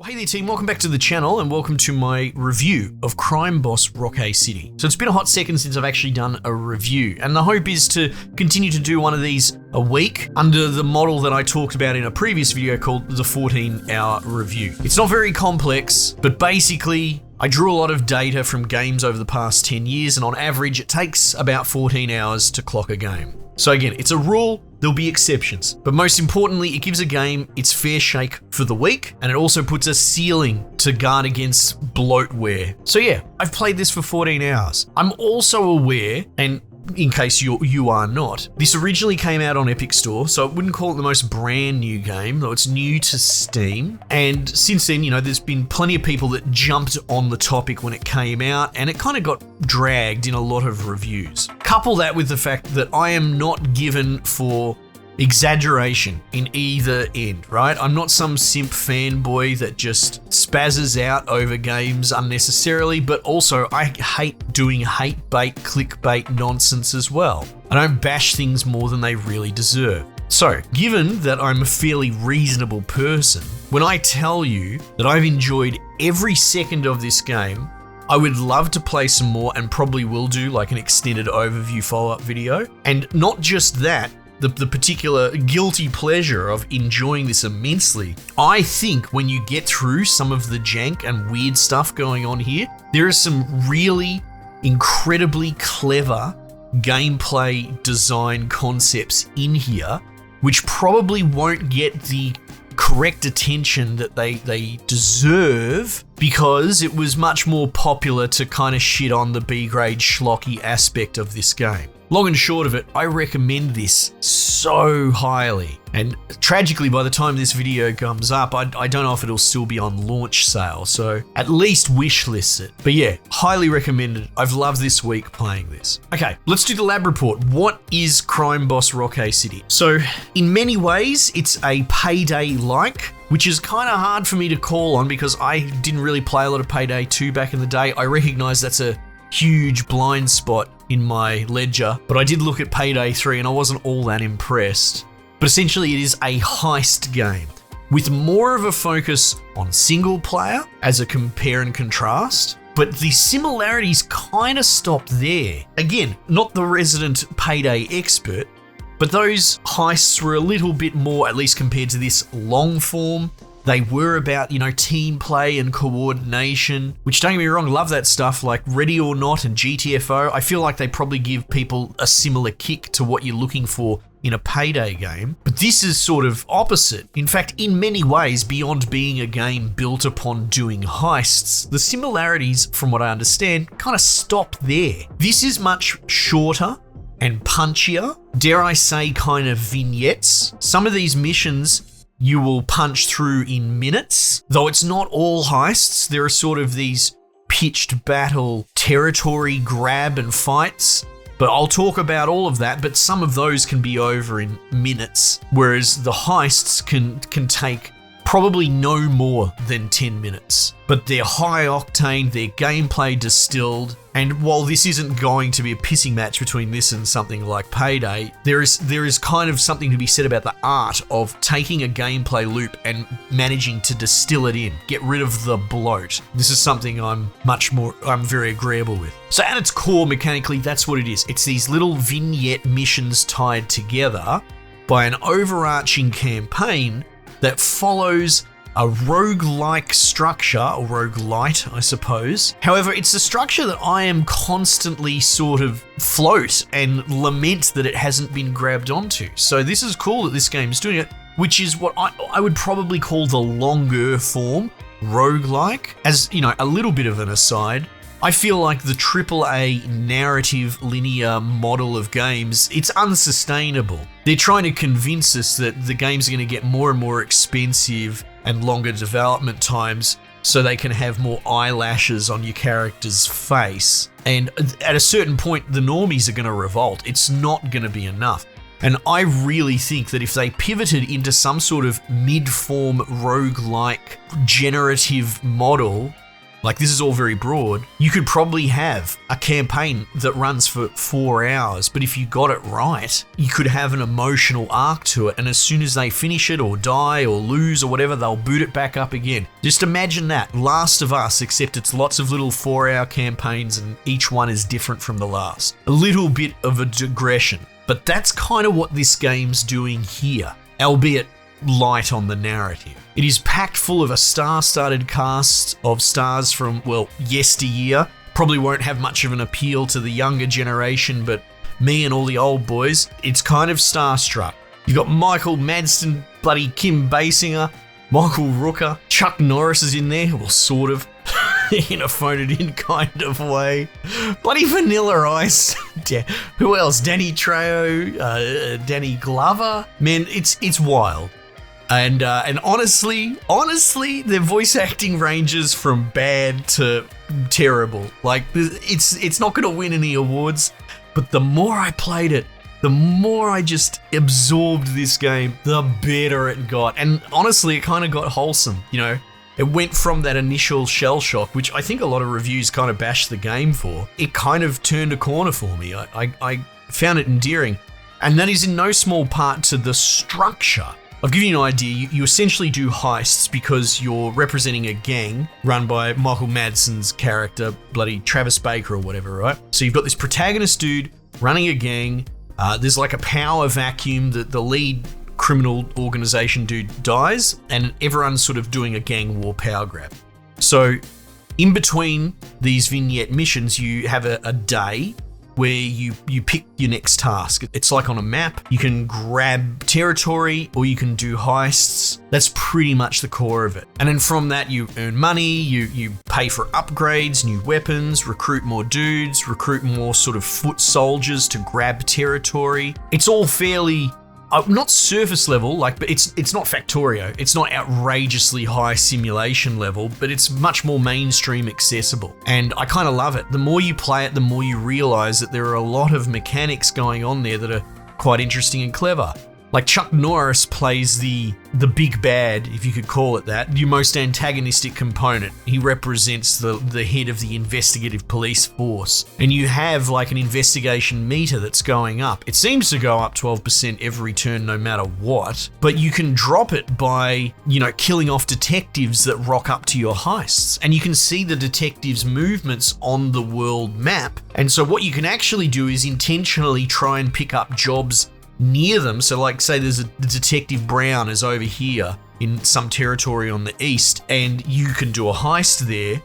Well, hey there team, welcome back to the channel and welcome to my review of Crime Boss Rock-A City. So it's been a hot second since I've actually done a review, and the hope is to continue to do one of these a week under the model that I talked about in a previous video called the 14-hour review. It's not very complex, but basically I drew a lot of data from games over the past 10 years, and on average it takes about 14 hours to clock a game. So again, it's a rule, there'll be exceptions, but most importantly, it gives a game its fair shake for the week, and it also puts a ceiling to guard against bloatware. So yeah, I've played this for 14 hours. I'm also aware, and in case you are not, this originally came out on Epic Store, so I wouldn't call it the most brand new game, though it's new to Steam. And since then, you know, there's been plenty of people that jumped on the topic when it came out, and it kind of got dragged in a lot of reviews. Couple that with the fact that I am not given for exaggeration in either end, right? I'm not some simp fanboy that just spazzes out over games unnecessarily, but also I hate doing hate bait, clickbait nonsense as well. I don't bash things more than they really deserve. So, given that I'm a fairly reasonable person, when I tell you that I've enjoyed every second of this game, I would love to play some more and probably will do like an extended overview follow-up video. And not just that, the particular guilty pleasure of enjoying this immensely. I think when you get through some of the jank and weird stuff going on here, there are some really incredibly clever gameplay design concepts in here, which probably won't get the correct attention that they deserve because it was much more popular to kind of shit on the B-grade schlocky aspect of this game. Long and short of it, I recommend this so highly. And tragically, by the time this video comes up, I don't know if it'll still be on launch sale, so at least wishlist it. But yeah, highly recommended. I've loved this week playing this. Okay, let's do the lab report. What is Crime Boss Rock-A City? So, in many ways, it's a Payday-like, which is kind of hard for me to call on because I didn't really play a lot of Payday 2 back in the day. I recognize that's a huge blind spot in my ledger, but I did look at Payday 3 and I wasn't all that impressed. But essentially it is a heist game with more of a focus on single player as a compare and contrast, but the similarities kind of stop there. Again, not the resident Payday expert, but those heists were a little bit more, at least compared to this, long form. They were about, you know, team play and coordination, which, don't get me wrong, love that stuff, like Ready or Not and GTFO. I feel like they probably give people a similar kick to what you're looking for in a Payday game. But this is sort of opposite. In fact, in many ways, beyond being a game built upon doing heists, the similarities, from what I understand, kind of stop there. This is much shorter and punchier, dare I say, kind of vignettes. Some of these missions you will punch through in minutes, though it's not all heists. There are sort of these pitched battle territory grab and fights, but I'll talk about all of that, but some of those can be over in minutes, whereas the heists can take probably no more than 10 minutes. But they're high octane, they're gameplay distilled, and while this isn't going to be a pissing match between this and something like Payday, there is kind of something to be said about the art of taking a gameplay loop and managing to distill it in, get rid of the bloat. This is something I'm very agreeable with. So at its core, mechanically, that's what it is. It's these little vignette missions tied together by an overarching campaign that follows a roguelike structure, or roguelite, I suppose. However, it's a structure that I am constantly sort of float and lament that it hasn't been grabbed onto. So this is cool that this game is doing it, which is what I would probably call the longer form roguelike. As, you know, a little bit of an aside, I feel like the AAA narrative linear model of games, it's unsustainable. They're trying to convince us that the games are going to get more and more expensive and longer development times so they can have more eyelashes on your character's face. And at a certain point, the normies are going to revolt. It's not going to be enough. And I really think that if they pivoted into some sort of mid-form roguelike generative model, like this is all very broad, you could probably have a campaign that runs for 4 hours, but if you got it right, you could have an emotional arc to it, and as soon as they finish it or die or lose or whatever, they'll boot it back up again. Just imagine that, Last of Us, except it's lots of little 4-hour campaigns and each one is different from the last. A little bit of a digression, but that's kind of what this game's doing here, albeit light on the narrative. It is packed full of a star-studded cast of stars from, well, yesteryear. Probably won't have much of an appeal to the younger generation, but me and all the old boys, it's kind of starstruck. You've got Michael Madsen, bloody Kim Basinger, Michael Rooker, Chuck Norris is in there, well, sort of, in a phone-it-in kind of way. Bloody Vanilla Ice. Who else? Danny Trejo, Danny Glover. Man, it's wild. And honestly, their voice acting ranges from bad to terrible. Like, it's not going to win any awards, but the more I played it, the more I just absorbed this game, the better it got. And honestly, it kind of got wholesome, you know? It went from that initial shell shock, which I think a lot of reviews kind of bashed the game for. It kind of turned a corner for me. I found it endearing. And that is in no small part to the structure. I'll give you an idea. You essentially do heists because you're representing a gang run by Michael Madsen's character, bloody Travis Baker or whatever, right? So you've got this protagonist dude running a gang. There's like a power vacuum that the lead criminal organization dude dies, and everyone's sort of doing a gang war power grab. So in between these vignette missions, you have a day where you pick your next task. It's like on a map. You can grab territory or you can do heists. That's pretty much the core of it. And then from that, you earn money, you pay for upgrades, new weapons, recruit more dudes, recruit more sort of foot soldiers to grab territory. It's all fairly not surface level, but it's not Factorio. It's not outrageously high simulation level, but it's much more mainstream accessible. And I kind of love it. The more you play it, the more you realize that there are a lot of mechanics going on there that are quite interesting and clever. Like Chuck Norris plays the big bad, if you could call it that, your most antagonistic component. He represents the head of the investigative police force. And you have like an investigation meter that's going up. It seems to go up 12% every turn no matter what, but you can drop it by, killing off detectives that rock up to your heists. And you can see the detectives' movements on the world map. And so what you can actually do is intentionally try and pick up jobs near them. So like say there's a Detective Brown is over here in some territory on the east and you can do a heist there.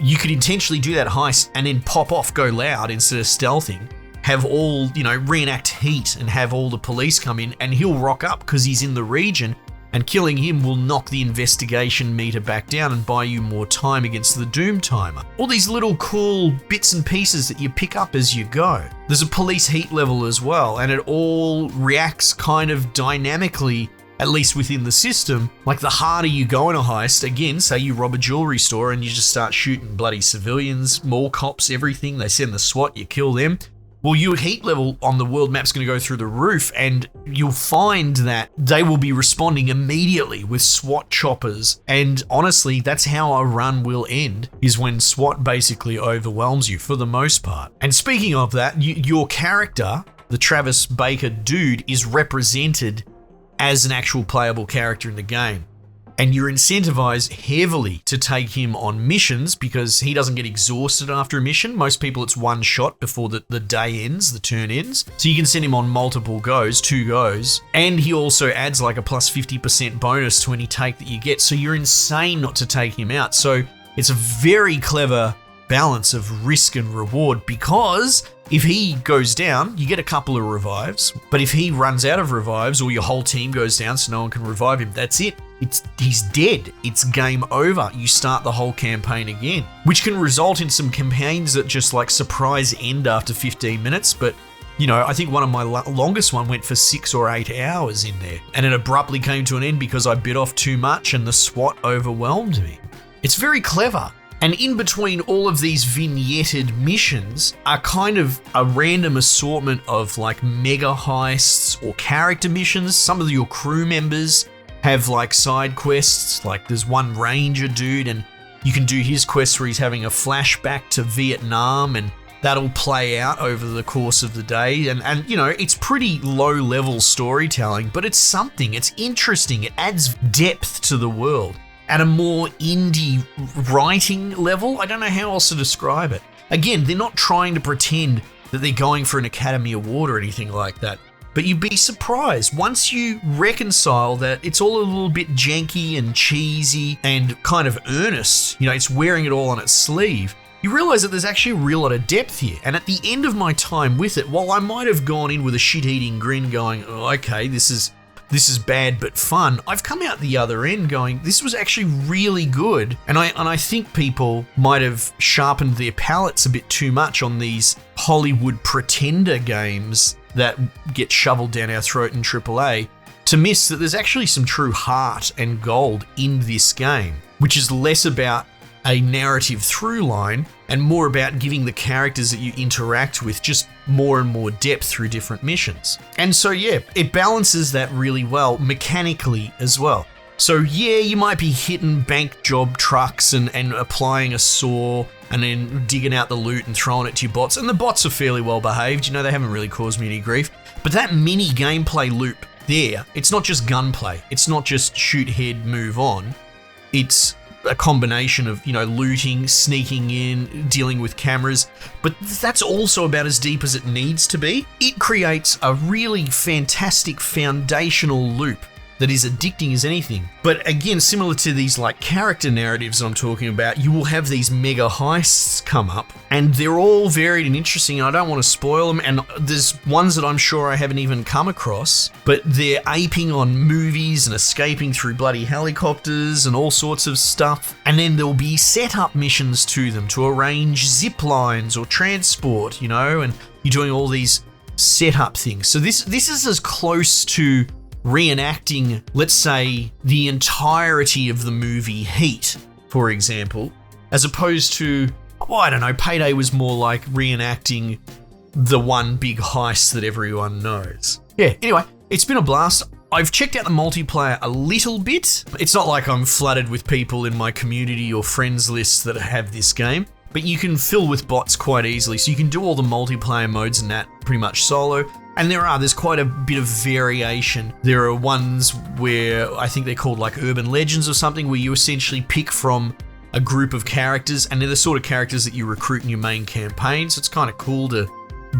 You could intentionally do that heist and then pop off, go loud instead of stealthing, have all, reenact heat and have all the police come in and he'll rock up because he's in the region, and killing him will knock the investigation meter back down and buy you more time against the Doom timer. All these little cool bits and pieces that you pick up as you go. There's a police heat level as well, and it all reacts kind of dynamically, at least within the system. Like the harder you go in a heist, again, say you rob a jewelry store and you just start shooting bloody civilians, mall cops, everything, they send the SWAT, you kill them. Well, your heat level on the world map's going to go through the roof, and you'll find that they will be responding immediately with SWAT choppers. And honestly, that's how a run will end, is when SWAT basically overwhelms you for the most part. And speaking of that, your character, the Travis Baker dude, is represented as an actual playable character in the game. And you're incentivized heavily to take him on missions because he doesn't get exhausted after a mission. Most people, it's one shot before the day ends, the turn ends. So you can send him on multiple goes, 2 goes. And he also adds like a plus 50% bonus to any take that you get. So you're insane not to take him out. So it's a very clever balance of risk and reward, because if he goes down, you get a couple of revives. But if he runs out of revives or your whole team goes down so no one can revive him, that's it. He's dead. It's game over. You start the whole campaign again, which can result in some campaigns that just like surprise end after 15 minutes. But I think one of my longest one went for 6 or 8 hours in there, and it abruptly came to an end because I bit off too much and the SWAT overwhelmed me. It's very clever. And in between all of these vignetted missions are kind of a random assortment of like mega heists or character missions. Some of your crew members have like side quests, like there's one ranger dude and You can do his quest where he's having a flashback to Vietnam, and that'll play out over the course of the day. And you know, it's pretty low-level storytelling, but it's something. It's interesting. It adds depth to the world. At a more indie writing level, I don't know how else to describe it. Again, they're not trying to pretend that they're going for an Academy Award or anything like that. But you'd be surprised once you reconcile that it's all a little bit janky and cheesy and kind of earnest. You know, it's wearing it all on its sleeve. You realize that there's actually a real lot of depth here. And at the end of my time with it, while I might have gone in with a shit-eating grin going, oh, okay, this is bad but fun, I've come out the other end going, this was actually really good. And I think people might have sharpened their palates a bit too much on these Hollywood pretender games that get shoveled down our throat in AAA to miss that there's actually some true heart and gold in this game, which is less about a narrative through line and more about giving the characters that you interact with just more and more depth through different missions. And so yeah, it balances that really well mechanically as well. So yeah, you might be hitting bank job trucks and applying a saw and then digging out the loot and throwing it to your bots. And the bots are fairly well behaved, you know, they haven't really caused me any grief. But that mini gameplay loop there, it's not just gunplay. It's not just shoot, head, move on. It's a combination of, you know, looting, sneaking in, dealing with cameras, but that's also about as deep as it needs to be. It creates a really fantastic foundational loop that is addicting as anything. But again, similar to these like character narratives I'm talking about, you will have these mega heists come up and they're all varied and interesting, and I don't want to spoil them, and there's ones that I'm sure I haven't even come across, but they're aping on movies and escaping through bloody helicopters and all sorts of stuff. And then there'll be setup missions to them to arrange zip lines or transport, you know, and you're doing all these setup things. So this is as close to reenacting, let's say, the entirety of the movie Heat, for example, as opposed to, well, I don't know, Payday was more like reenacting the one big heist that everyone knows. Yeah, anyway, it's been a blast. I've checked out the multiplayer a little bit. It's not like I'm flooded with people in my community or friends lists that have this game, but you can fill with bots quite easily, so you can do all the multiplayer modes and that pretty much solo. And there's quite a bit of variation. There are ones where I think they're called like urban legends or something, where you essentially pick from a group of characters, and they're the sort of characters that you recruit in your main campaign. So it's kind of cool to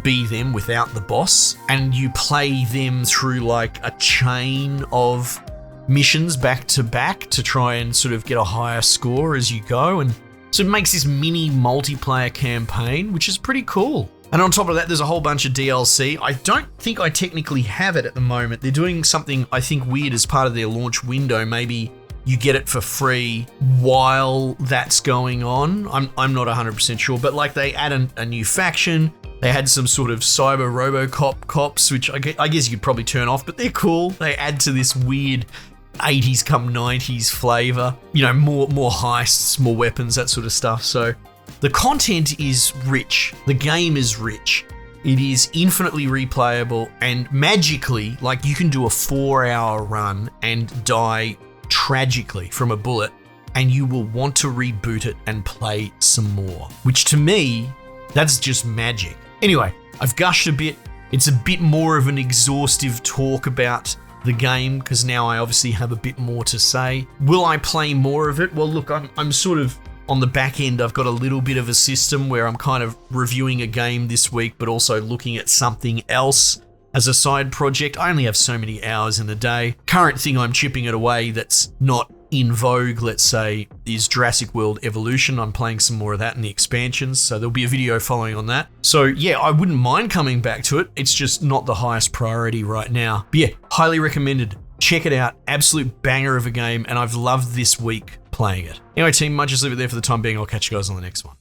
be them without the boss, and you play them through like a chain of missions back to back to try and sort of get a higher score as you go. And so it makes this mini multiplayer campaign, which is pretty cool. And on top of that, there's a whole bunch of DLC. I don't think I technically have it at the moment. They're doing something, I think, weird as part of their launch window. Maybe you get it for free while that's going on. I'm not 100% sure, but like they add a new faction. They had some sort of cyber RoboCop cops, which I guess you could probably turn off, but they're cool. They add to this weird 80s come 90s flavor. You know, more heists, more weapons, that sort of stuff. So the content is rich. The game is rich. It is infinitely replayable, and magically, like, you can do a 4-hour run and die tragically from a bullet, and you will want to reboot it and play some more, which to me, that's just magic. Anyway, I've gushed a bit. It's a bit more of an exhaustive talk about the game because now I obviously have a bit more to say. Will I play more of it? Well, look, I'm sort of on the back end. I've got a little bit of a system where I'm kind of reviewing a game this week, but also looking at something else as a side project. I only have so many hours in a day. Current thing I'm chipping it away that's not in vogue, let's say, is Jurassic World Evolution. I'm playing some more of that in the expansions, so there'll be a video following on that. So yeah, I wouldn't mind coming back to it. It's just not the highest priority right now. But yeah, highly recommended. Check it out. Absolute banger of a game, and I've loved this week playing it. Anyway, team, might just leave it there for the time being. I'll catch you guys on the next one.